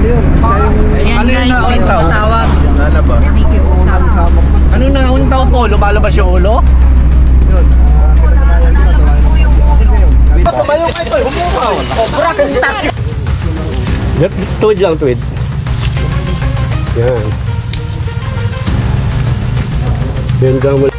ano yun? Ayan guys, may tumatawag. Lalabas. Nakikiusap. Ano na unang tao po? Lumalabas yung ulo? Yun. Kinatanayan yun. Ba't ba yung ito? Humukaw. Obra kung takis. Tuwid lang, tuwid. Yan. Yan daw mo.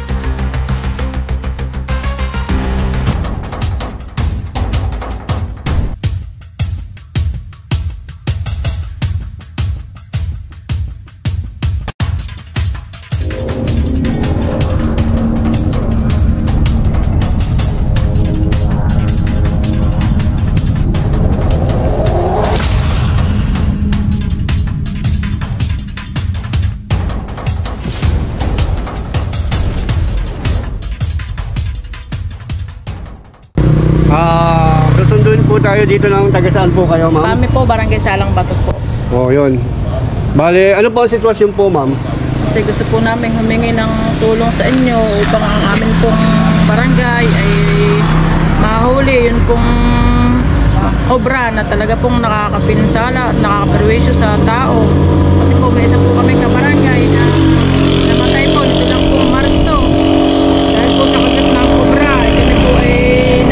Susunduin po tayo dito ng taga saan po kayo, ma'am? Kami po, Barangay Salang Bato po. Oh, yun. Bale, ano po ang sitwasyon po, ma'am? Kasi gusto po namin humingi ng tulong sa inyo upang ang amin pong barangay ay mahuli yun pong kobra na talaga pong nakakapinsala at nakakaperwisyo sa tao. Kasi po may isa po kami kabarangay na namatay po nito lang pong Marso. Dahil po sa kagat ng kobra, kami po ay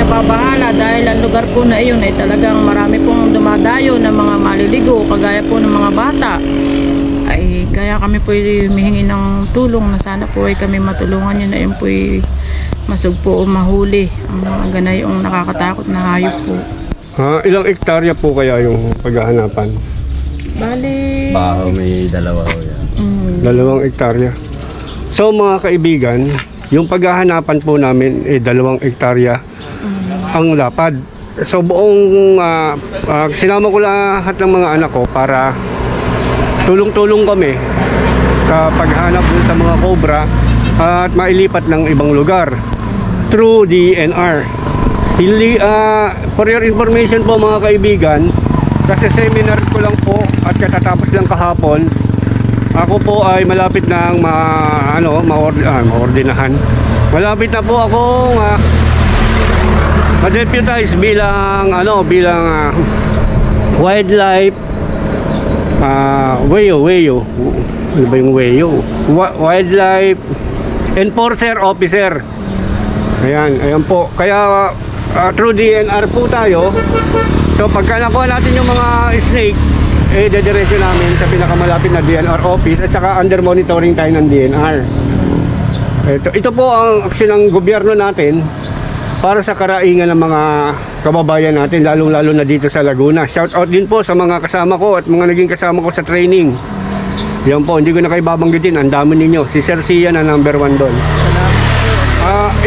nababahala dahil ang lugar po na iyon ay talagang marami pong dumadayo ng mga maliligo kagaya po ng mga bata. Ay kaya kami po ay humihingi ng tulong na sana po ay kami matulungan nyo na yun po ay masugpo o mahuli ang mga ganayong nakakatakot na hayop po. Ilang ektarya po kaya yung paghahanapan? Bali Baho may dalawa ko yan. 2 ektarya. So mga kaibigan, yung paghahanapan po namin 2 ektarya ang lapad. So buong sinama ko lahat ng mga anak ko para tulong-tulong kami sa paghanap sa mga cobra at mailipat ng ibang lugar through DNR. Hindi, for your information po mga kaibigan, kasi seminar ko lang po at katatapos lang kahapon, ako po ay malapit ng maordinahan. Malapit na po akong ma-deputize bilang wildlife WEO. Ano ba yung WEO? Wildlife Enforcer Officer. Ayan po. Kaya through DNR po tayo. So pagka nakuha natin yung mga snake, dediretso namin sa pinakamalapit na DNR office at saka under monitoring tayo ng DNR. Ito po ang aksyon ng gobyerno natin para sa karaingan ng mga kababayan natin, lalong-lalo na dito sa Laguna. Shout out din po sa mga kasama ko at mga naging kasama ko sa training. Yan po, hindi ko na kayo babanggitin, ang dami ninyo. Si Sir Sia na number 1 doon.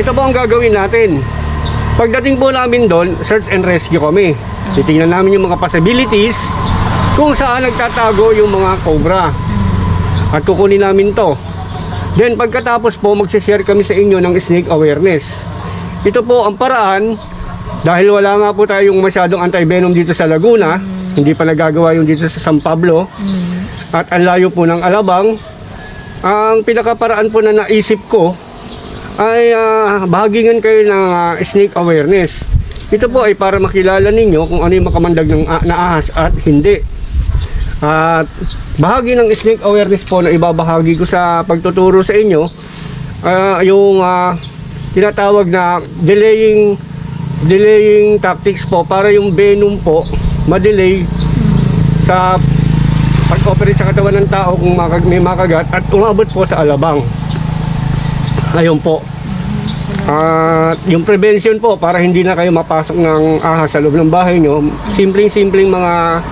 Ito po ang gagawin natin. Pagdating po namin doon, search and rescue kami. Titingnan namin yung mga possibilities kung saan nagtatago yung mga cobra. At kukunin namin to. Then pagkatapos po, magsishare kami sa inyo ng snake awareness. Ito po ang paraan, dahil wala nga po tayong masyadong anti-venom dito sa Laguna, hindi pa nagagawa yung dito sa San Pablo, at ang layo po ng Alabang. Ang pinakaparaan po na naisip ko ay bahagingan kayo ng snake awareness. Ito po ay para makilala ninyo kung ano yung makamandag ng ahas at hindi. At bahagi ng snake awareness po na ibabahagi ko sa pagtuturo sa inyo, yung tinatawag na delaying tactics po, para yung venom po ma-delay sa pag-operate sa katawan ng tao kung may makagat at umabot po sa alabang. Ayun po. Yung prevention po, para hindi na kayo mapasok ng ahas sa loob ng bahay nyo, simpleng mga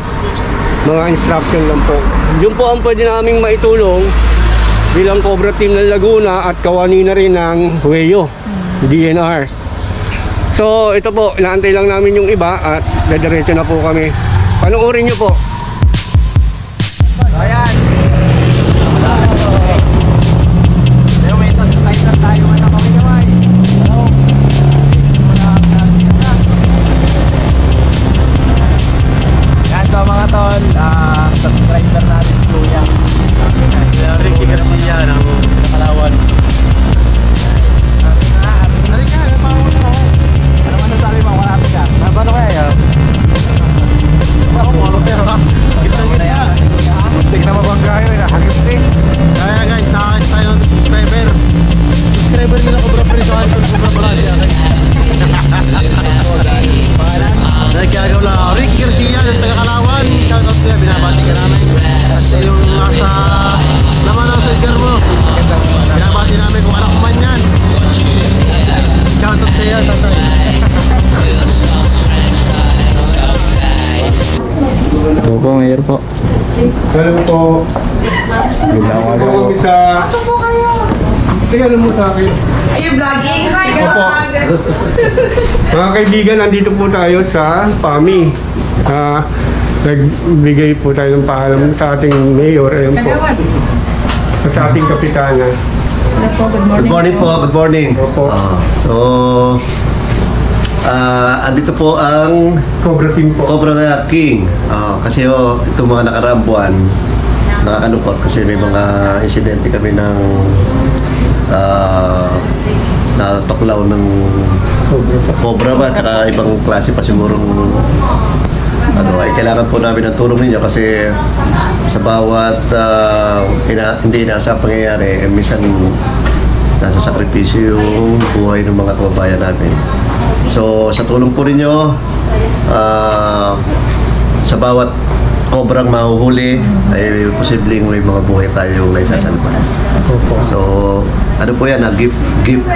instruction lang po. Yun po ang pwede naming maitulong bilang Cobra Team ng Laguna at kawani na rin ng WEO, DNR. So ito po, inaantay lang namin yung iba at dediretso na po kami. Panoorin nyo po. Ayan. May tayo na kami naman. Yan so mga tol, subscriber natin Kuya Ricky Garcia ng Kalawad. Ano man sabi mo, wala pa siya. Paano kaya yun? Ako mo, pero kitang-kita. po, Mayor po. Hello po. Magandang Ito kami sa... Tingnan mo sa akin. Are you vlogging? Hi, Opo. Mga kaibigan, nandito po tayo sa PAMI. Nagbigay po tayo ng paalam sa ating mayor. Ayan po. Sa ating kapitana. Good morning po, good morning. Opo. Andito po ang Cobra team po. Cobra King. Kasi itong mga nakaraang buwan, nakakalungkot kasi may mga insidente kami ng natuklaw ng Cobra ba, tsaka ibang klase pa sigurong ay kailangan po namin ng tulong ninyo kasi sa bawat hindi inaasang pangyayari, minsan nasa sakripisyo yung buhay ng mga kababayan namin. So sa tulong po ninyo, sa bawat kobrang mahuhuli ay posibleng may mga buhay tayong naisasalba. So ano po yan, gift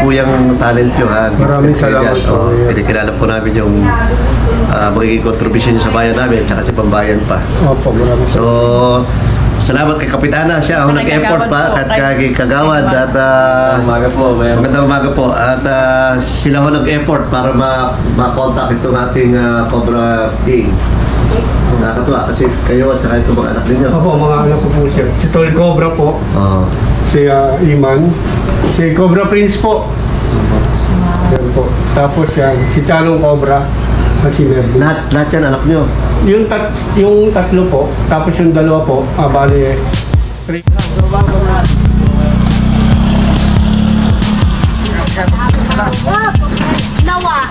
po yung talent nyo ha. Maraming salamat po. Kinikilala po namin yung magiging contribution nyo sa bayan namin at sa pambayan pa. Opo, maraming So salamat kay Kapitana, siya ang nag-effort pa at kay Kagawad at Umaga po, Mayor. magandang umaga po at sila ho nag-effort para ma-contact itong ating Cobra King. Nakakatuwa kasi kayo at saka itong mga anak ninyo. Opo, mga anak ko po siya. Si Tol Cobra po. Si Iman. Si Cobra Prince po. Yan po. Tapos yan, si Chanong Cobra. Si Mervin. Lahat yan anak nyo. Yung tatlo po, tapos yung dalawa po, bali, Nawa.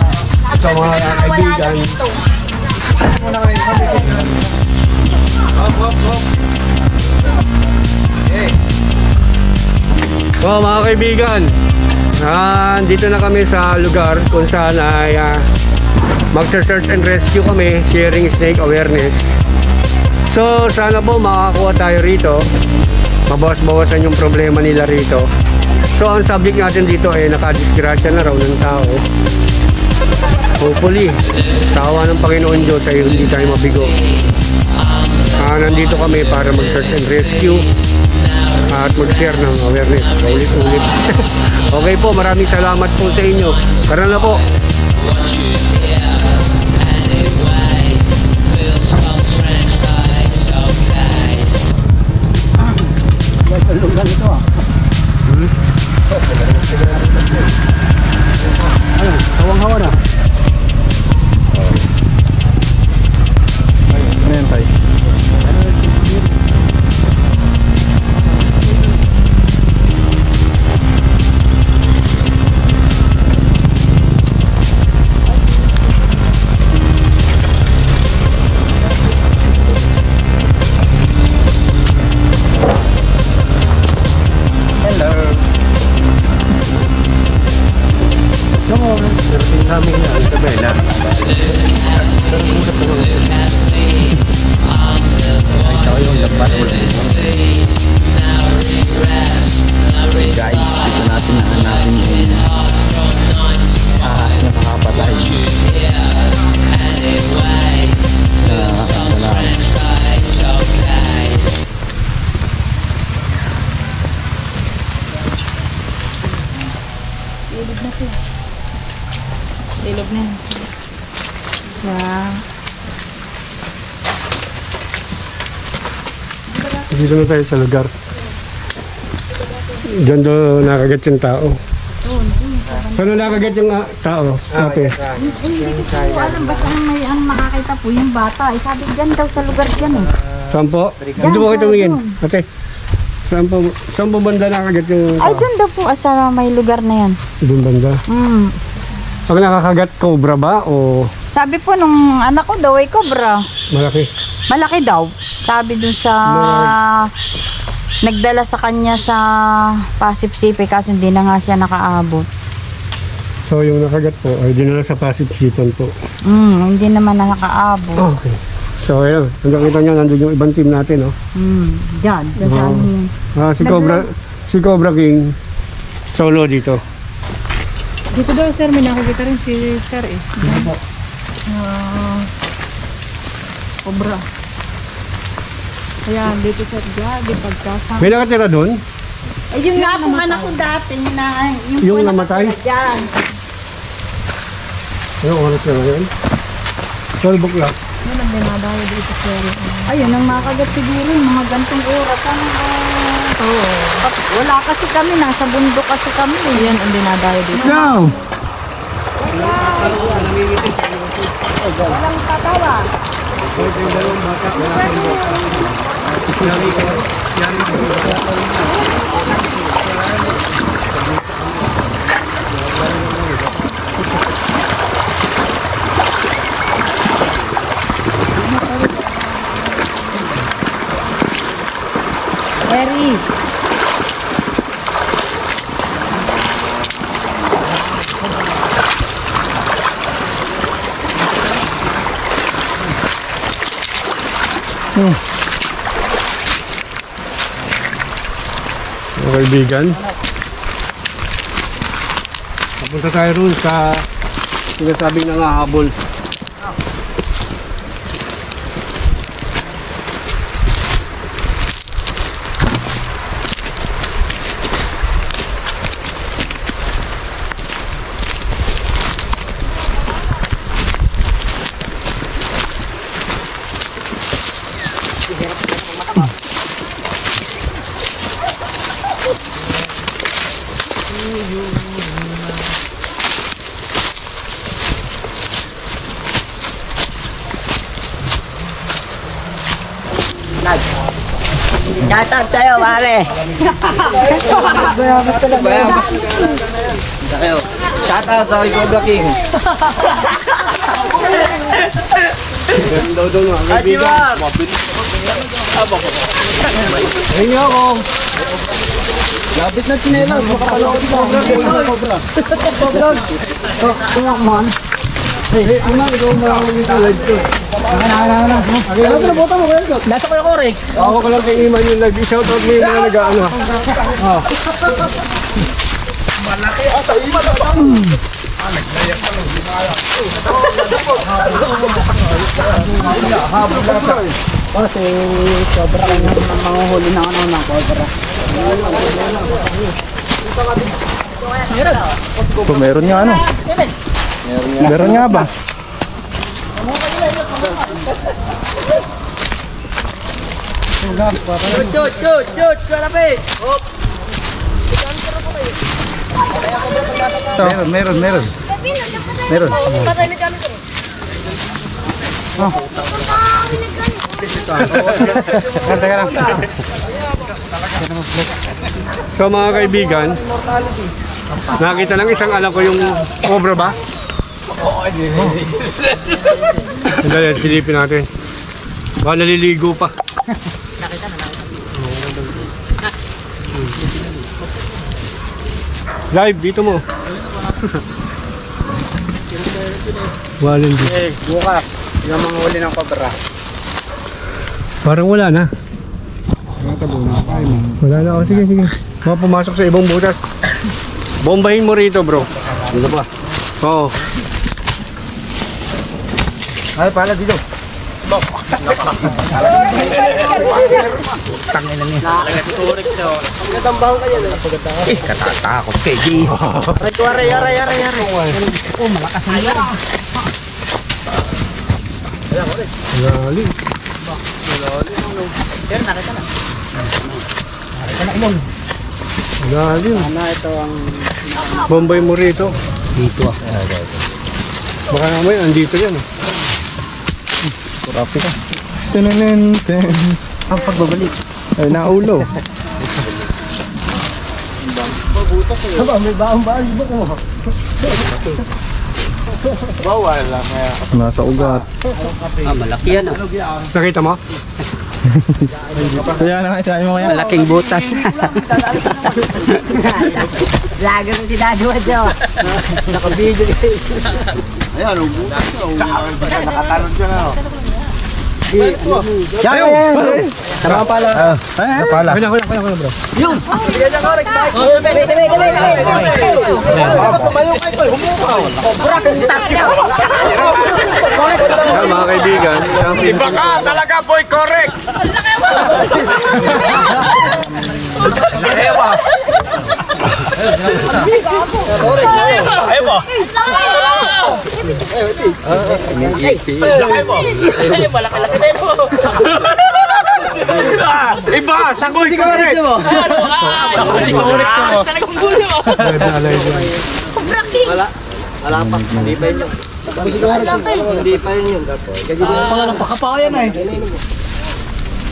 sa mga kaibigan. So mga kaibigan, dito na kami sa lugar kung saan ay magsa-search and rescue kami, sharing snake awareness. So sana po makakakuha tayo rito, mabawas-bawasan yung problema nila rito. So ang subject natin dito ay nakadisgrasya na raw ng tao. Hopefully, tawa ng Panginoon Diyos ay hindi tayo mabigo. Nandito kami para mag-search and rescue at mag-share ng awareness ulit-ulit. Okay po, maraming salamat po sa inyo. Tara na po. Hawang-hawa na. Ano yan, Tay? Namin na Isabela. Guys, dito natin nahanapin yung ahas na nakapatay sa lahat. Ilog na yan. Wow. Dito na tayo sa lugar. Diyan doon nakagat yung tao. Paano nakagat yung tao? Ate. Hindi ko po alam basta may makakita po yung bata. Sabi dyan daw sa lugar dyan eh. Saan po? Dito po kayo tumingin. Ate. Saan po banda nakagat yung Ay, tao? dyan daw po sa may lugar na yan. Doon banda. Pag nakakagat, cobra ba o Sabi po nung anak ko daw ay cobra. malaki? Malaki daw. Sabi dun sa nagdala sa kanya sa Pasig City kasi hindi na nga siya nakaabot. So yung nakagat po ay dinala sa Pasig Sipan po. Hindi naman na nakaabot. Okay. So ayun, hanggang kita nyo, nandun yung ibang team natin, no? Dyan sa amin. Si Cobra King solo dito. Dito daw, sir, may nakikita rin si sir eh. Cobra. Ayan, dito sa Gadi, pagkasama. May nakatira doon? Ay, yun nga pong anak ko dati na Yung po namatay? nakatira dyan. Anong oras na ngayon? 12 o'clock. Yun ang dinadayo dito sa Ayun, ang makagat siguro yung mga gantong oras. Oo. Wala kasi kami, nasa bundok kasi kami. Yan ang dinadayo dito. Now! Walang tatawa. Eri. Mga kaibigan, napunta tayo ron sa sinasabing nangahabol. Shoutout sa'yo, pare. Shoutout sa Cobra King. Ganda daw nga, kaibigan. Ayun nga ako. Labit na chinelas, baka pala ko Cobra. Tumakman. Hey, Iman, ikaw maraming ito live ko. Ano na bota mo kayo? Nasa ko yung Corex. Ako ko lang kay Iman yung nag-shoutout mo yung mga nag-ano. Malaki. Sa Iman na ba? Naglayak pa lang. Kasi Cobra kanya manguhuli na ano ng Cobra. Meron nga ano. Meron nga ba? Chut, malapit. Meron. Meron. Teka lang. So mga kaibigan, nakita lang isang alam ko yung cobra ba? Dali, silipin natin. Baka naliligo pa. Live, dito mo. Walang dito. Bukas. Yung mga huli ng Cobra. Parang wala na. Wala na. O, sige. Mga pumasok sa ibang butas. Bombahin mo rito, bro. Dito pa. Oo. Ay, pala dito. Katatakot kay G. Lali. Lali. Bombay mo rito. Dito ah. Baka naman andito yan. Rapi ka. Ten. Ang pagbabalik. Ay, naulo. May baang-baang ba ko? Bawal lang kaya. Nasa ugat. Malaki yan. Nakita mo? Kaya na nga, sabi mo kaya. Malaking butas. Laga ng sinadwa dyan. Nakabidyo guys. Ayan, butas. Nakatalon siya na. Yan! Tama pala. Pala. Wala, bro. Yun! Bigyan niya korek, Mike! Yan, mga kaibigan. Iba ka talaga, boy, correct! Iba! Sako si Korex mo! Sako si Korex mo! Wala pa. Hindi pa yun. Hindi pa yun. Wala lang pakapakayan eh.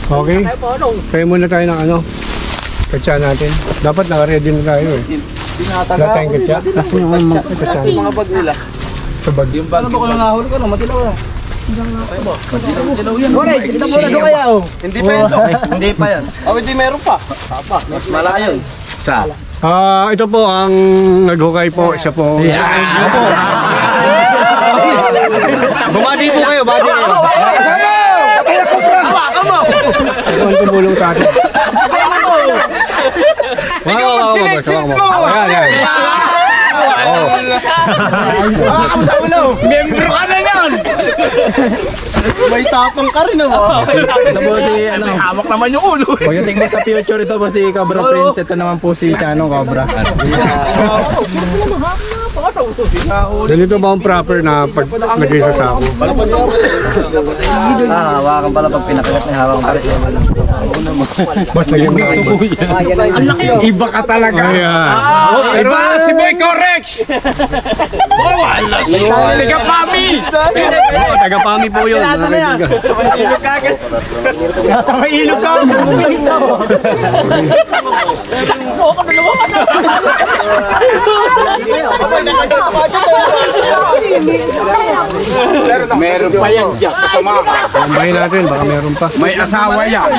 Okay. Kaya muna tayo ng ano. Katsa natin. Dapat naka-ready na tayo eh. Wala tayong katsa. Kasi naman mga katsa. Mga bag nila. Sa bag. Yung bag. Ano ba kung nangahuli ko? Matilaw na. Matilaw yan. Korex, kita mo na doon kaya oh. Hindi pa yan. Hindi pa yan. Oh, hindi meron pa. Mas malayo. Sa? Ito po ang naghukay po. Isa po. Ito po. Bumati po kayo. Bumati kayo. Kasama! Patay ako, bro! Hawakan mo! Ito ang tumulong sa atin. Ikaw mag-select mo! Ayan, ayan. Hawakan mo sa ulo! Membro ka na yan! May tapang ka rin mo. Ito po si ano. Hawak naman yung ulo. Pagdating mo sa future, ito po si Cobra Prince. Ito naman po si Chano Cobra. Ganito ba ang proper na paglagay sa sako? Hawakan pala pag pinakalat niya. Hawakan pa rin. Basta yun na ito. Iba ka talaga. Ayan. Iba si Boy Corex! Oh, wala siya. Taga-pami! Taga-pami po yun. Ilog kagad. Nasa may ilog ka. Meron pa yan dyan. Kasama ka. Lambahin natin, baka meron pa. May asawa yan.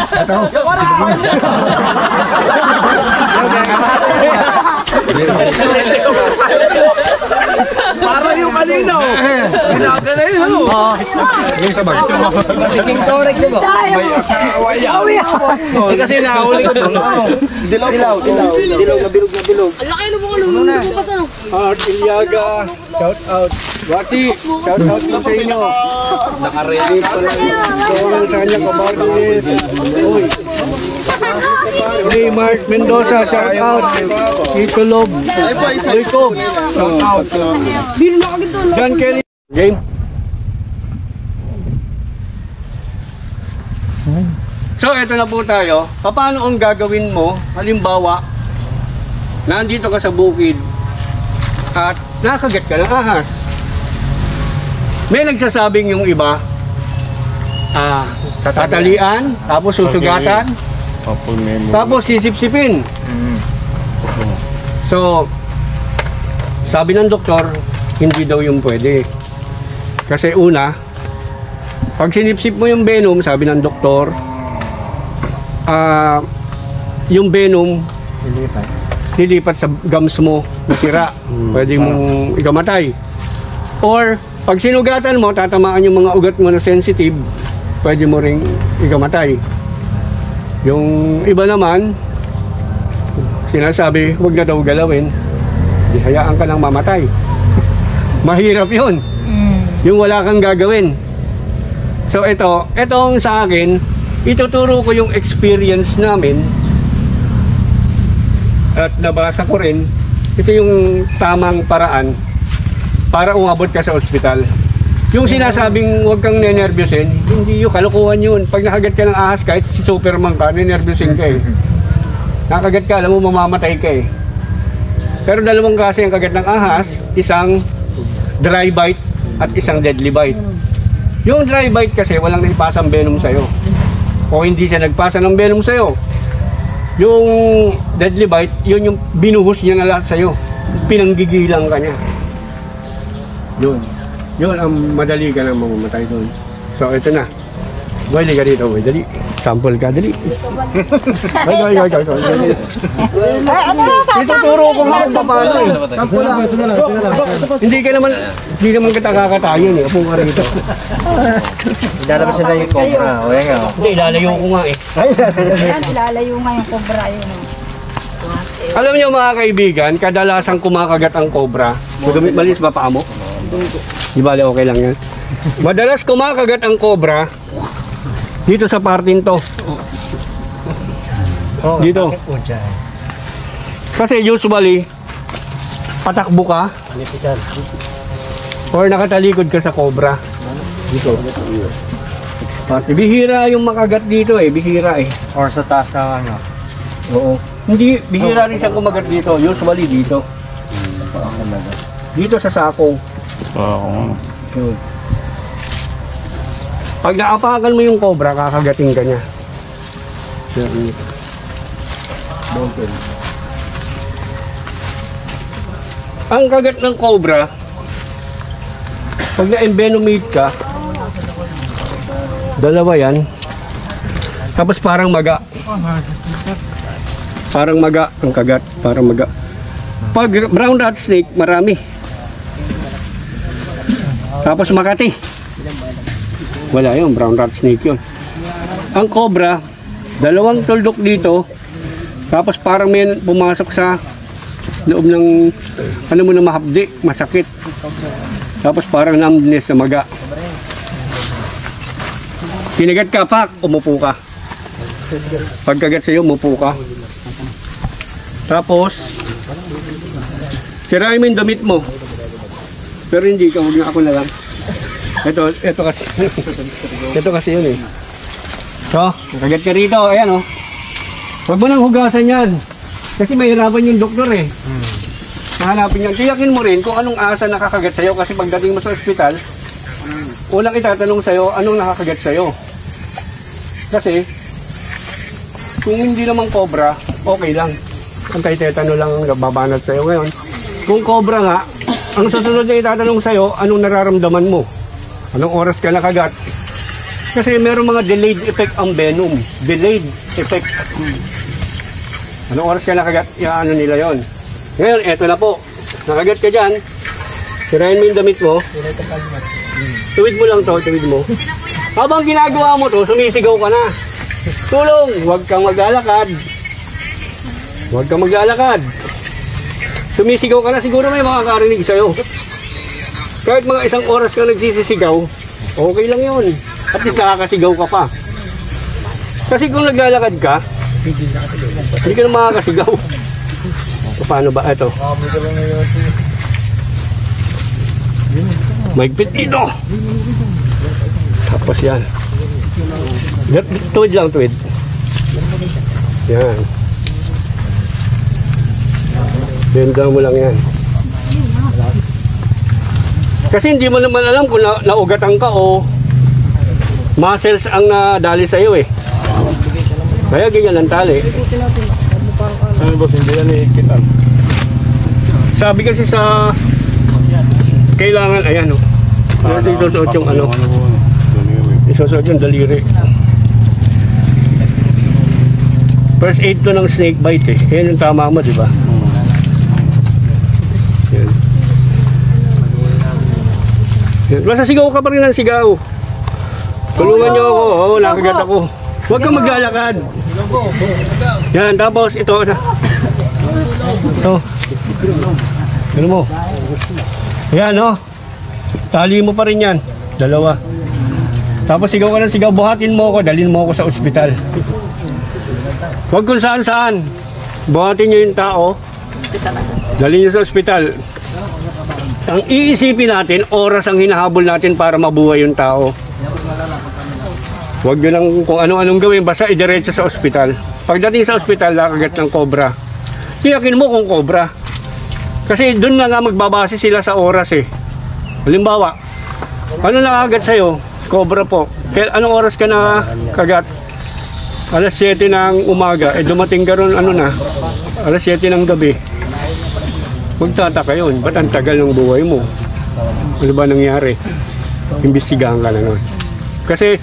Para yung kalinaw. Ginagana yun. Yung sa bag. King Torex mo. May asawa yan. Kasi nahuli ko doon. Dilaw na bilog na bilog. Art Iliaga, shout out. Wati, shout out din sa inyo. Naka-ready pa lang. Sa kanyang kabarnis. Uy. Hey, Mark Mendoza, shout out. Tito Lob. Rico, shout out. John Kelly. Game. So, eto na po tayo. Paano ang gagawin mo? Halimbawa, nandito ka sa bukid at nakagat ka ng ahas. May nagsasabing yung iba, tatalian, tapos susugatan, tapos sisipsipin. So, sabi ng doktor, hindi daw yung pwede. Kasi una, pag sinipsip mo yung venom, sabi ng doktor, yung venom, lilipat sa gums mo, nasira. Pwede mong ikamatay. Or, pag sinugatan mo, tatamaan yung mga ugat mo na sensitive, pwede mo ring ikamatay. Yung iba naman, sinasabi, huwag na daw galawin, di hayaan ka lang mamatay. Mahirap yun. Yung wala kang gagawin. So itong sa akin, ituturo ko yung experience namin at nabasa ko rin, ito yung tamang paraan para umabot ka sa ospital. Yung sinasabing huwag kang nenervyusin, hindi yun, kalukuhan yun. Pag nakagat ka ng ahas, kahit si Superman ka, nenervyusin ka eh. Nakagat ka, alam mo mamamatay ka eh. Pero dalawang klase ang kagat ng ahas, isang dry bite at isang deadly bite. Yung dry bite kasi walang naipasang venom sa'yo. O hindi siya nagpasa ng venom sa'yo. Yung deadly bite, yun yung binuhos niya na lahat sa'yo. Pinanggigilang ka niya. Yun ang madali ka na mamamatay doon. So ito na. Boy, liga dito, boy. Dali. Sample ka, dali. Ay. Ituturo ko nga kung paano eh. Sample lang. Hindi naman kita kakatayin eh. Apo ka rito. Ilalabas sila yung cobra. O yan nga. Hindi, ilalayo ko nga eh. Ayan, ilalayo nga yung cobra yun. Alam niyo mga kaibigan, kadalasang kumakagat ang cobra. Malis ba paa mo? Di bale, okay lang yan. Madalas kumakagat ang cobra dito sa parting to. Dito. Kasi usually, patakbo ka or nakatalikod ka sa cobra. Dito. Pati bihira yung makagat dito bihira Or sa taas na ano. Oo. Hindi, bihira rin siyang kumagat dito. Usually dito. Dito sa sakong. Yun. Pag naapakan mo yung cobra, kakagating ka niya. Ang kagat ng cobra, pag na-envenomate ka, dalawa yan, tapos parang maga. Parang maga ang kagat, parang maga. Pag brown rat snake, marami. Tapos Makati. Wala yun, brown rat snake yun. Ang cobra, dalawang tuldok dito, tapos parang may pumasok sa loob ng ano mo na mahapdi, masakit. Tapos parang numbness sa maga. Kinagat ka, pak, umupo ka. Pagkagat sa'yo, umupo ka. Tapos, sirain mo yung damit mo. Pero hindi ka, huwag na ako na lang. Ito kasi. Ito kasi yun So, nakagat ka rito, ayan Huwag mo nang hugasan yan. Kasi mahirapan yung doktor Nahanapin yan. Tiyakin mo rin kung anong asa nakakagat sa'yo. Kasi pagdating mo sa ospital, unang itatanong sa'yo, anong nakakagat sa'yo. Kasi, kung hindi naman cobra, okay lang. Anti-tetano lang ang babanat sa'yo ngayon. Kung cobra nga, ang susunod na itatanong sa'yo, anong nararamdaman mo? Anong oras ka nakagat? Kasi meron mga delayed effect ang venom. Delayed effect. Anong oras ka nakagat? Ano nila yon. Ngayon, eto na po. Nakagat ka dyan. Sirain mo yung damit mo. Tuwid mo lang to, tuwid mo. Habang ginagawa mo to, sumisigaw ka na. Tulong! Huwag kang maglalakad. Huwag kang maglalakad. Sumisigaw ka na, siguro may makakarinig sa'yo. Kahit mga isang oras ka nagsisisigaw, okay lang yun. At least nakakasigaw ka pa. Kasi kung naglalakad ka, hindi ka na makakasigaw. Paano ba? Ito. Maigpit dito. Tapos yan. Tuwid lang, tuwid. Yan. Benda mo lang yan. Kasi hindi mo naman alam kung naugatan ka o muscles ang nadali sa iyo Kaya ganyan ang tali. Ano ba, hindi yan ikitan. Sabi kasi sa kailangan, ayan isusuot yung isusuot yung daliri. First aid to ng snake bite Yan yung tama mo, di ba? Yan. Basta sigaw ka pa rin ng sigaw. Tulungan nyo ako. Nakagat ako. Huwag kang maglalakad. Yan, tapos ito. Ito. Ano mo? Ayan, tali mo pa rin yan. Dalawa. Tapos sigaw ka ng sigaw. Buhatin mo ako. Dalhin mo ako sa ospital. Huwag kung saan saan. Buhatin nyo yung tao. Dalhin nyo sa ospital. Ang iisipin natin, oras ang hinahabol natin para mabuhay yung tao. Huwag nyo lang kung anong gawin, basta idiretso sa ospital. Pagdating sa ospital, nakagat ng cobra. Tiyakin mo kung cobra. Kasi doon na nga magbabase sila sa oras Halimbawa, ano nakagat sa'yo? Cobra po. Kaya anong oras ka na kagat? Alas 7 ng umaga. Dumating ka ron, alas 7 ng gabi. Magtataka yun. Ba't ang tagal ng buhay mo? Ano ba nangyari? Imbestigahan ka na nun. Kasi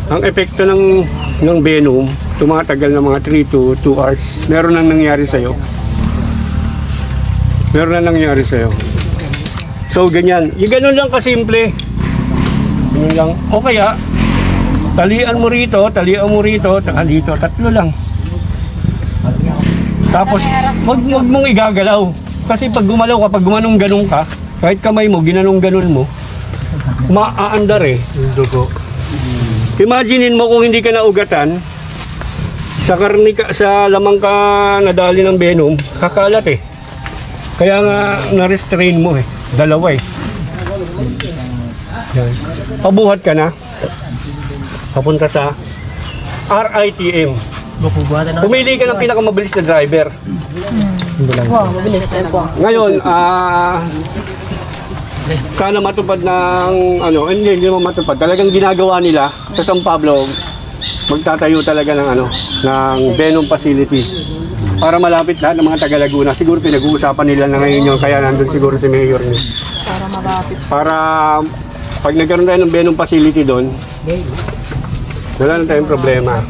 ang epekto ng venom, tumatagal ng mga 3 to 2 hours. Meron nang nangyari sa'yo. So, ganyan. Yung ganun lang kasimple. Ganun lang. O kaya, talian mo rito, taka dito. 3 lang. Tapos, wag mong igagalaw. Kasi pag gumalaw ka, pag gumanong-ganong ka, kahit kamay mo, ginanong-ganon mo, maaandar Dugo. Imaginein mo kung hindi ka naugatan, Sa karni sa lamang ka nadali ng venom, kakalat eh. Kaya nga na-restrain mo eh. Dalawa eh. Yan. Pabuhat ka na. Papunta sa RITM. Pumili ka ng pinakamabilis na driver. Wow, mabilis. Ngayon, sana matupad ng hindi mo matupad. Talagang ginagawa nila sa San Pablo, magtatayo talaga ng ng venom facility para malapit lahat ng mga taga Laguna. Siguro pinag-uusapan nila na ngayon yun, kaya nandun siguro si Mayor niyo. Para malapit. Para pag nagkaroon tayo ng venom facility doon, wala na tayong problema.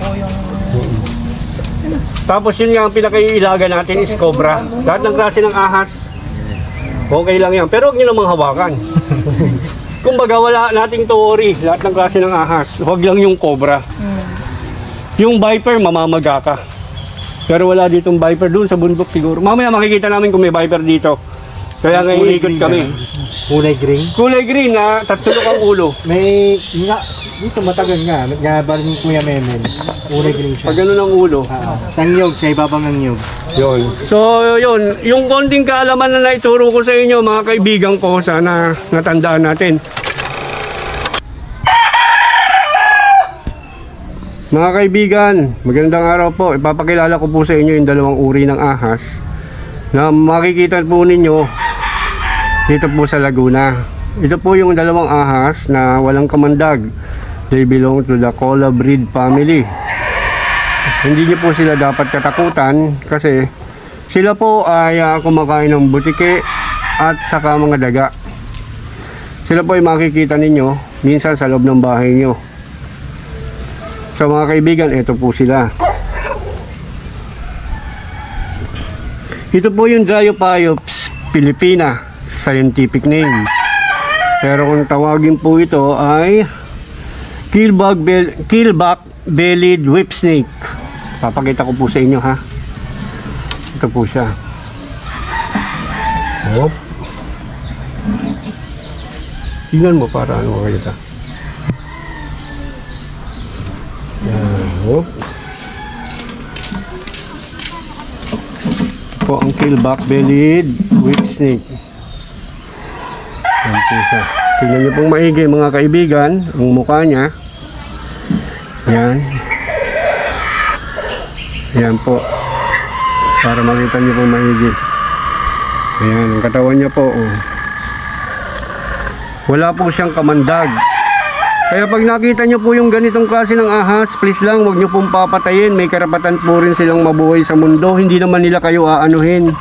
Tapos yun nga ang pinakailaga natin is cobra. Lahat ng klase ng ahas, okay lang yan. Pero huwag nyo namang hawakan. Kumbaga wala nating worry. Lahat ng klase ng ahas. Huwag lang yung cobra. Yung viper, mamamaga ka. Pero wala ditong viper doon sa bundok siguro. Mamaya makikita namin kung may viper dito. Kaya nga iikot kami. Kulay green. Kulay green na tatsulok ang ulo. May, dito matagal nga. Nagbabaling ni Kuya Memen. Kulay green siya. Pag gano'n ang ulo. Sa nyog, sa ibabang ng nyog. Yun. So, yun. Yung konting kaalaman na naituro ko sa inyo, mga kaibigan ko, sana natandaan natin. Mga kaibigan, magandang araw po. Ipapakilala ko po sa inyo yung dalawang uri ng ahas na makikita po ninyo dito po sa Laguna. Ito po yung dalawang ahas na walang kamandag. They belong to the colobrid family. Hindi niyo po sila dapat katakutan kasi sila po ay kumakain ng butike at saka mga daga. Sila po ay makikita ninyo minsan sa loob ng bahay nyo. So mga kaibigan, ito po sila. Ito po yung Dryopyops Filipina, scientific name. Pero kung tawagin po ito ay keelback-bellied whip snake. Papakita ko po sa inyo ha. Ito po siya. Hop. Tingnan mo para ano makikita. Yan. Hop. Po ang keelback-bellied whip snake. Yan po siya. Tingnan niyo pong maigi mga kaibigan ang mukha niya. Yan. Yan po. Para makita niyo pong maigi. Ayan, ang katawan niya po. Oh. Wala po siyang kamandag. Kaya pag nakita niyo po yung ganitong klase ng ahas, please lang, huwag niyo pong papatayin. May karapatan po rin silang mabuhay sa mundo. Hindi naman nila kayo aanuhin.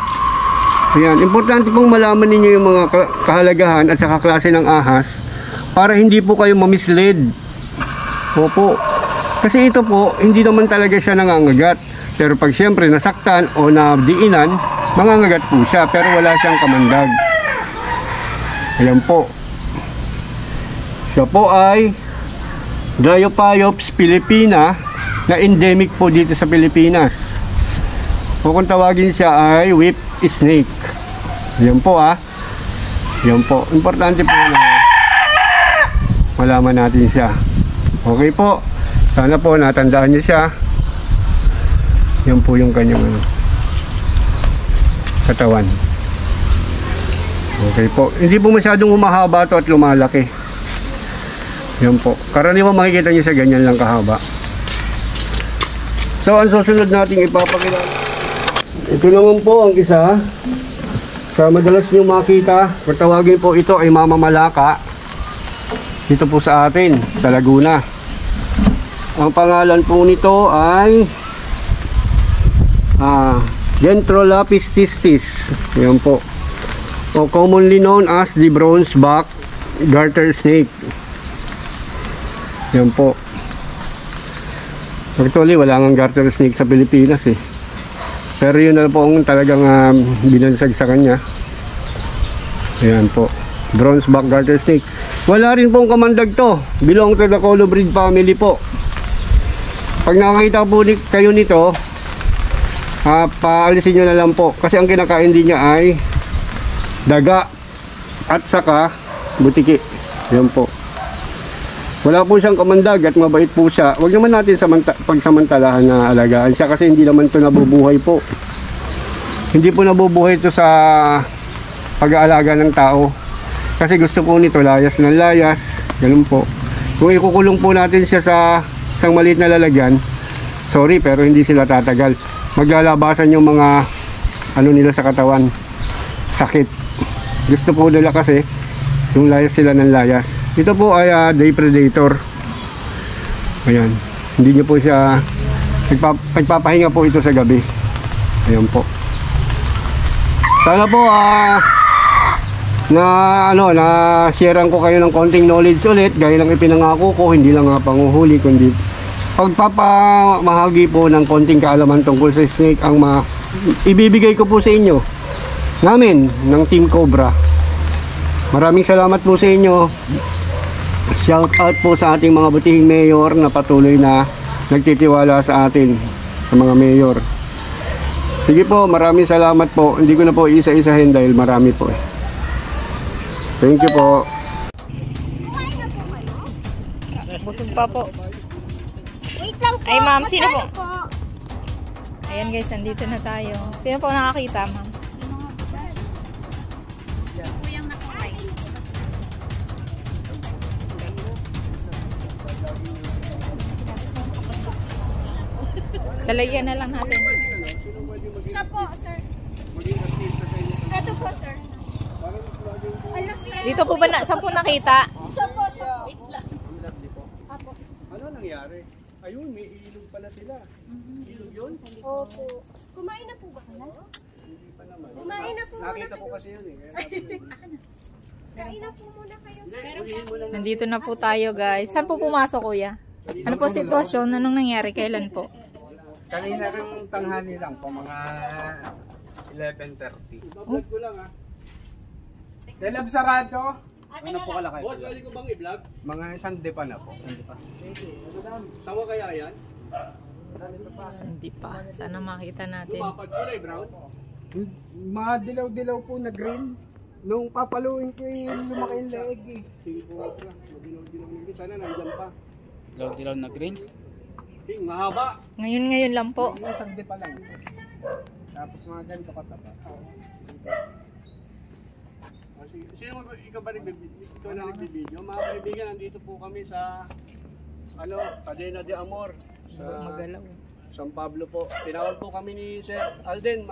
Ayan, importante pong malaman ninyo yung mga kahalagahan at saka klase ng ahas para hindi po kayo mamislead. Opo. Kasi ito po, hindi naman talaga siya nangangagat. Pero pag siyempre nasaktan o nabdiinan, mangangagat po siya. Pero wala siyang kamandag. Ayan po. Siya po ay Dryopyops Filipina na endemic po dito sa Pilipinas. O kung tawagin siya ay whip snake. Yan po Yan po. Importante po na malaman natin siya. Okay po. Sana po natandaan niyo siya. Yan po yung kanyang katawan. Okay po. Hindi po masyadong humahaba to at lumalaki. Yan po. Karaniwang makikita niyo sa ganyan lang kahaba. So ang susunod nating ipapakilala. Ito naman po ang isa sa madalas nyo makita. Patawagin po ito ay Mama Malaka. Dito po sa atin, sa Laguna. Ang pangalan po nito ay Dendrolapis tistis. Yan po. O commonly known as the bronze back garter snake. Yan po. Actually, wala nang garter snake sa Pilipinas eh. Pero yun na po ang talagang binansag sa kanya. Ayan po. Bronze back garter snake. Wala rin pong kamandag to. Belong to the colobrid family po. Pag nakakita po kayo nito, paalisin nyo na lang po. Kasi ang kinakain din niya ay daga at saka butiki. Ayan po. Wala po siyang kamandag at mabait po siya. Huwag naman natin pagsamantalahan na alagaan siya kasi hindi naman ito nabubuhay po. Hindi po nabubuhay ito sa pag-aalaga ng tao. Kasi gusto po nito layas ng layas. Ganun po. Kung ikukulong po natin siya sa isang maliit na lalagyan, sorry pero hindi sila tatagal. Maglalabasan yung mga ano nila sa katawan. Sakit. Gusto po nila kasi yung layas sila ng layas. Ito po ay day predator. Ayan. Hindi nyo po siya nagpapahinga po ito sa gabi. Ayan po. Sana po na sharean ko kayo ng konting knowledge ulit gaya lang ipinangako ko, hindi lang panguhuli kundi pagpapamahagi po ng konting kaalaman tungkol sa snake ang ibibigay ko po sa inyo namin ng Team Cobra. Maraming salamat po sa inyo. Shout out po sa ating mga butihing mayor na patuloy na nagtitiwala sa atin, sa mga mayor. Sige po, maraming salamat po. Hindi ko na po isa-isahin dahil marami po. Thank you po. Busog pa po. Ay ma'am, sino po? Ayan guys, nandito na tayo. Sino po nakakita ma'am? Dalayan na lang natin. Siya po, sir. Ito po, sir. Dito po ba saan po nakita? Siya po, siya po. Ano nangyari? Ayun, may ilog pala sila. Ilog yun? Opo. Kumain na po ba ka na? Hindi pa naman. Kumain na po muna Nakita ko kayo. kasi yun eh. Kain na po muna kayo, sir. Nandito na po tayo guys. Saan po pumasok kuya? Ano po sitwasyon? Anong nangyari? Kailan po? Kanina rin tanghali lang po, mga 11:30. Ibablog ko lang ha. Delab sarado, Ano po kalakay? Boss, pwede ko bang i-vlog? mga sande pa na po. Madam, sawa kaya yan? Hindi pa. Sana makita natin. Lumapad ko na brown. Mga dilaw-dilaw po na green. Nung papaluin ko yung lumaki yung leeg eh. Tingin ko nga pala. Madilaw-dilaw nito. Sana nandyan pa. Dilaw-dilaw na green. Ting, mahaba. Ngayon lang po. Mga sande pa lang. Tapos mga ganito katapa. Sino mo ikaw ba ikaw na nagbibideo? Mga kaibigan, nandito po kami sa Cadena de Amor sa Magalaw. San Pablo po. Tinawag po kami ni Sir Alden.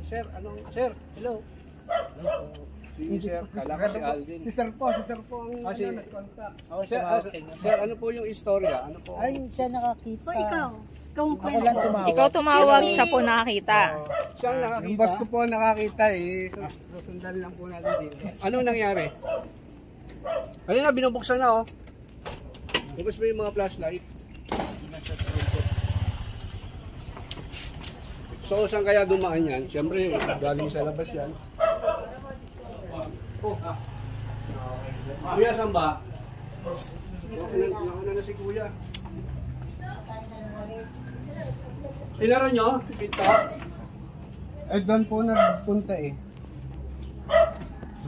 Sir, Sir, hello. Si Sir, kala ko si Alden. Si Sir po ang nag-contact. Sir, ano po yung istorya? Ano po? Ay, siya nakakita. Ikaw. Ikaw ang Ako lang tumawag. Ikaw tumawag, siya po nakakita. Siyang Yung nakakita. boss ko po nakakita eh. Susundan lang po natin dito. Ano nangyari? Ayun na, binubuksan na oh. Tapos may mga flashlight. So, saan kaya dumaan yan? Siyempre, galing sa labas yan. Kuya, saan ba? Nakuna na si Kuya. Sinara nyo? Pinto? Eh doon po nagpunta eh.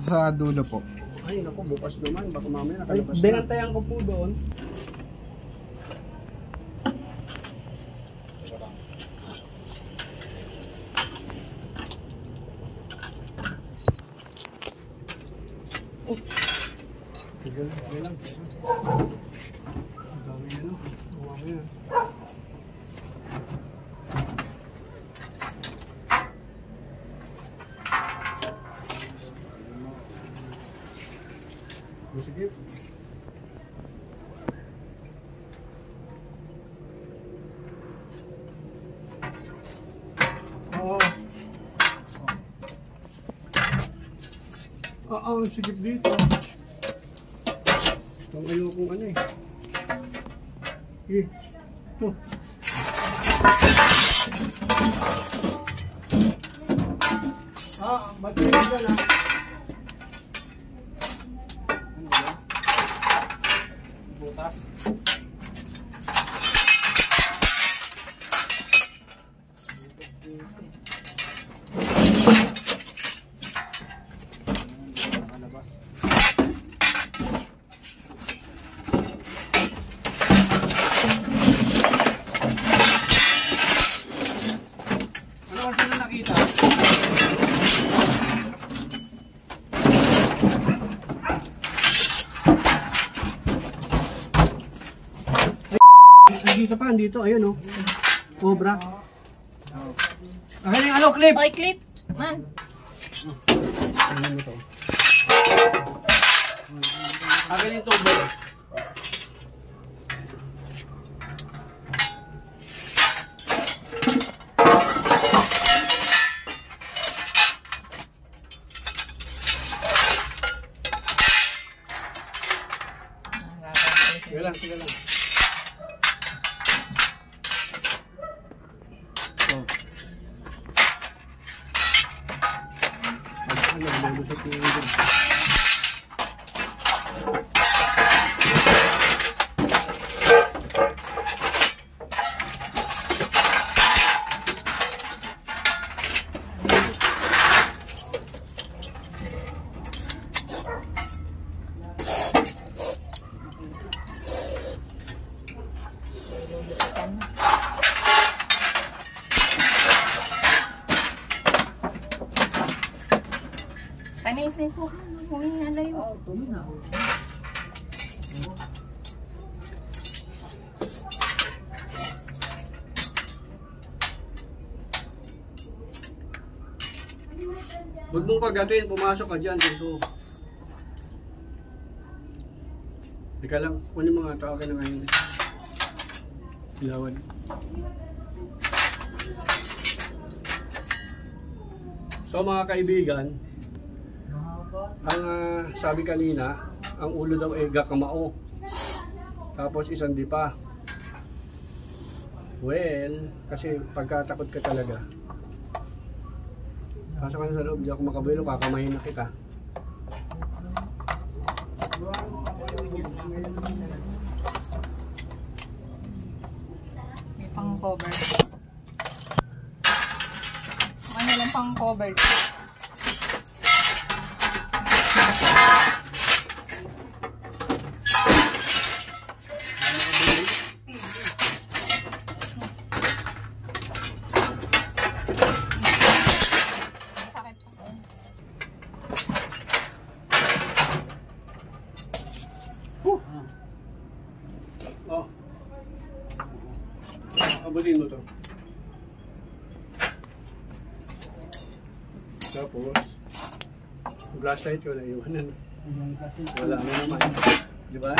Sa dulo po. Ay, naku, bukas naman. Baka mamaya Ay, nakalabas na. binantayan ko po doon. Sige. Oo. Sigip dito. Ang ayokong ano eh. Oh. Ba't yun dyan ah? Butas. Nakalabas. dito, ayun oh. Cobra. Akin yung ano, clip. Oy, clip. Man. Ano mo to? Akin yung tubo. Sige lang, sige lang. Oh. Ano, lulusot yung dito. Panis na po. Huwag yung alayo. Huwag mong kagatin, pumasok ka dyan dito. Teka lang, kunin mga tao ka na ngayon. Ilawan. So mga kaibigan, ang sabi kanina, ang ulo daw ay gakamao. Tapos isang dipa. Well, kasi pagkatakot ka talaga. Pasok ka na sa loob, di ako makabuelo, kakamahin na kita. May pang cover. Ano lang pang cover. Oh. Abutin mo to. Tapos, flashlight ko na iwanan. Wala na naman. Di ba?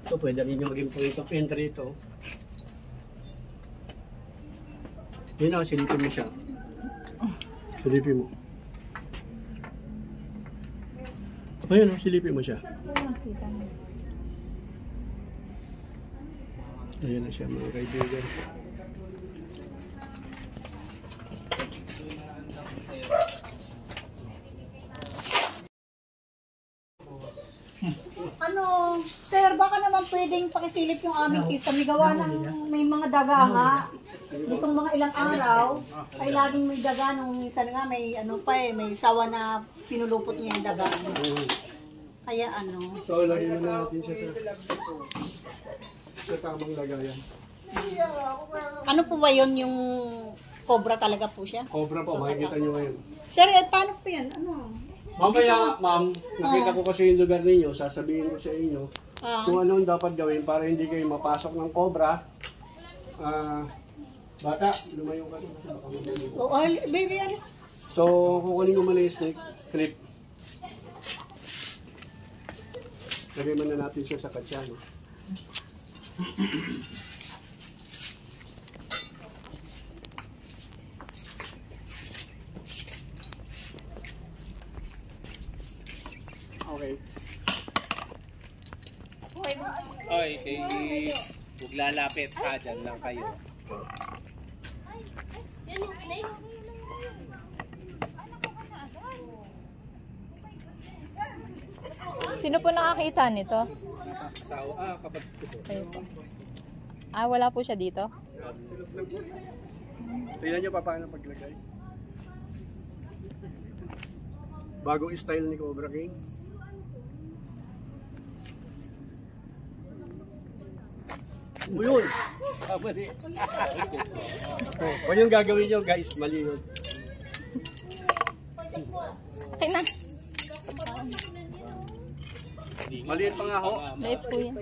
Ito, pwede rin yung maging point of entry ito. Yun na, silipin mo siya. Silipin mo. Ayun, silipin mo siya. Ayan na siya mga kaibigan. Ano, sir, baka naman pwedeng pakisilip yung aming kisame. Gawa ng may mga daga nga. Itong mga ilang araw, ay laging may daga. Nung minsan nga, may ano pa eh, may sawa na pinulupot niya yung daga. Kaya ano. So, lagyan na natin siya sa tamang lagayan. Ano po ba yun yung cobra talaga po siya? Cobra po, makikita nyo ngayon. Sir, paano po yan? Ano? Mamaya, ma'am, nakita ko kasi yung lugar ninyo, sasabihin ko sa inyo kung anong dapat gawin para hindi kayo mapasok ng cobra. Bata, lumayo ka. Oh, baby, alis. So, kukunin ko muna yung snake clip. Lagay muna natin siya sa katsa, no? Okay. Oy, huwag lalapit ha, dyan lang kayo. Sino po nakakita nito? Asawa, kapatid ko po. Kayo po. Ah, wala po siya dito? Tingnan nyo pa paano paglagay. Bagong style ni Cobra King. Yun! Mali. Kung yung gagawin nyo guys, mali yun. Okay na. Maliit pa nga ho. Liit po yan.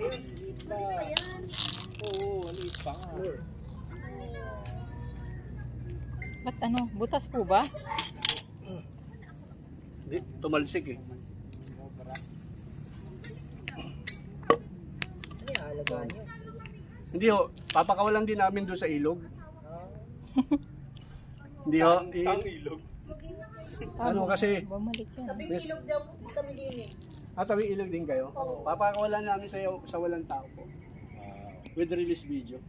Ba't ano? Butas po ba? Hindi, tumalsik eh. Hindi ho, papakawalan din namin doon sa ilog. Hindi ho. Saan ilog? Ano kasi? Bumalik yan. Sabi ilog daw kami din eh. Tawing ilog din kayo? Papakawalan namin sa walang tao po. With release video.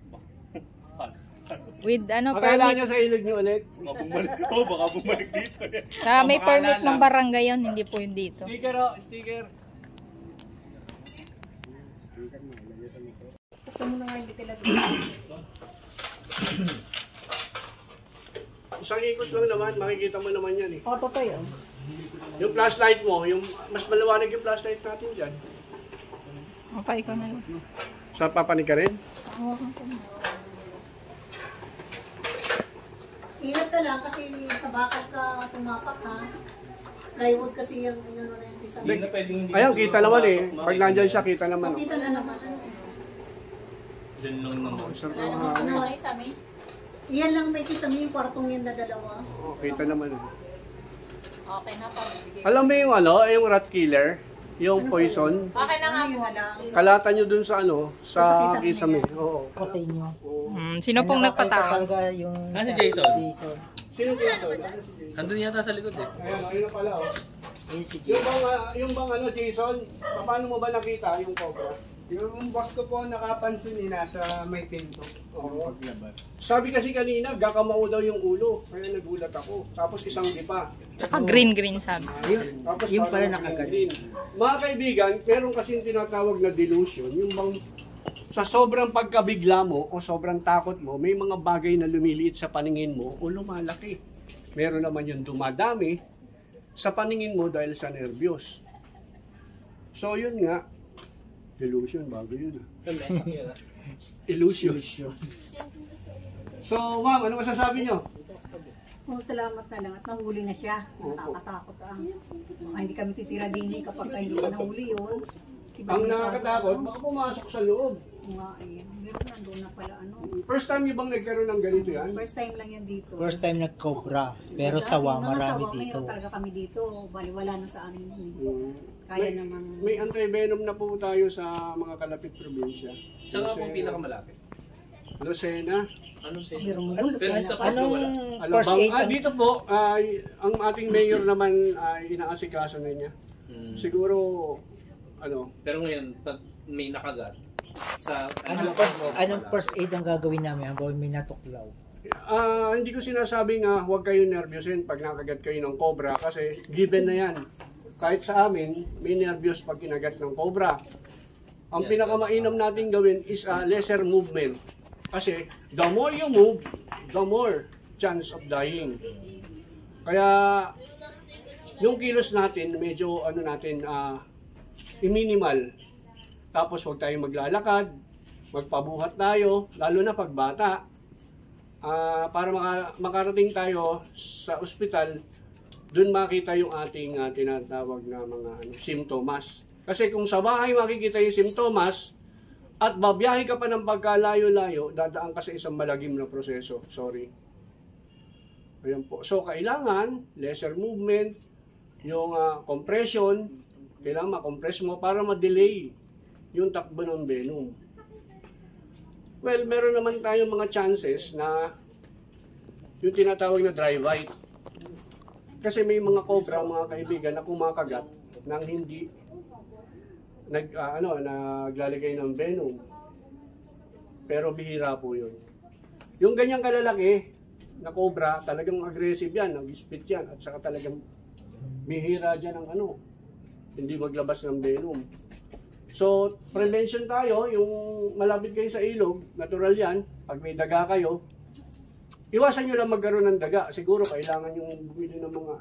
With ano, Akala permit. nyo sa ilog nyo ulit? Baka bumalik dito. Sa may permit ng barangay yun, hindi po yun dito. Sticker ho, sticker. Buksan mo na nga yung ventilador. Isang ikot lang naman, makikita mo naman yan eh. Auto pa yun. Yung flashlight mo, yung mas maliwanag yung flashlight natin dyan. Okay, ikaw na lang. Sa papanig ka rin? Ingat ka lang kasi sa bakal ka tumapak ha. Plywood kasi yung ano na yung isa. Ayun, kita naman eh. Pag nandyan siya, kita naman. Kita na naman. Diyan lang naman. Ano? Iyan lang may kisame yung kwartong yan na dalawa. Oh, kita naman eh. Okay na pa. Bibigay. Alam mo yung ano, yung rat killer, yung poison, Okay na nga po. kalatan nyo dun sa ano, sa kisame. Oo. Ako sa inyo. Sino pong nagpatawag? Talaga yung... Si Jason. Jason. Sino Jason? Ano si Jason? Andun yata sa likod eh. Ayun, ayun na pala oh. Yun si Yung Jason. bang, yung bang ano, Jason, paano mo ba nakita yung cobra? Yung boss ko po nakapansin nasa may pinto. Oo. Paglabas. Sabi kasi kanina, gakamao daw yung ulo. Kaya nagulat ako. Tapos isang dipa. Tsaka green sabi. Tapos Yung pala parang nakaganon. Mga kaibigan, meron kasing tinatawag na delusion. Yung bang sa sobrang pagkabigla mo o sobrang takot mo, may mga bagay na lumiliit sa paningin mo o lumalaki. Meron naman yung dumadami sa paningin mo dahil sa nervyos. So yun nga, delusion, bago yun ah. Illusion. So ma'am, ano masasabi nyo? Oh, salamat na lang at nahuli na siya. Nakakatakot ang hindi kami titira din kapag hindi ka nahuli yun. Ang nakakatakot, baka pumasok sa loob. Nga eh. Meron nandun na pala ano. First time nyo bang nagkaroon ng ganito yan? First time lang yan dito. First time nag-cobra. Pero sawa, Mga marami sawa, dito. Mayroon talaga kami dito. Bali, wala na sa amin yun eh. Hmm. Kaya naman. May anti-venom na po tayo sa mga kalapit probinsya. Saan nga po pinakamalapit? Lucena. Ano siya? Meron mo Pero sa Pasko Anong wala. first aid? Dito po, ang ating mayor naman ay inaasikaso na niya. Siguro, ano, Pero ngayon, pag may nakagat, sa Anong first aid ang gagawin namin hanggang may natuklaw? hindi ko sinasabi nga huwag kayo nervyosin pag nakagat kayo ng cobra kasi given na yan. Kahit sa amin, may nervyos pag kinagat ng cobra. Ang pinakamainam natin gawin is a lesser movement. Kasi the more you move, the more chance of dying. Kaya yung kilos natin, medyo ano natin, i-minimal. Tapos huwag tayong maglalakad, magpabuhat tayo, lalo na pag bata. Para makarating tayo sa ospital, dun makita yung ating tinatawag na mga simptomas. Kasi kung sa bahay makikita yung simptomas, at babiyahe ka pa ng pagkalayo-layo, dadaan ka sa isang malagim na proseso. Sorry. Ayan po. So, kailangan, lesser movement, yung compression, kailangan makompress mo para ma-delay yung takbo ng venom. Well, meron naman tayong mga chances na yung tinatawag na dry bite. Kasi may mga cobra, mga kaibigan, na kumakagat nang hindi naglalagay ng venom. Pero bihira po yun. Yung ganyang kalalaki na cobra, talagang aggressive yan, nag-spit yan, at saka talagang bihira dyan ang hindi maglabas ng venom. So, prevention tayo, yung malapit kayo sa ilog, natural yan, pag may daga kayo, iwasan nyo lang magkaroon ng daga. Siguro kailangan yung bumili ng mga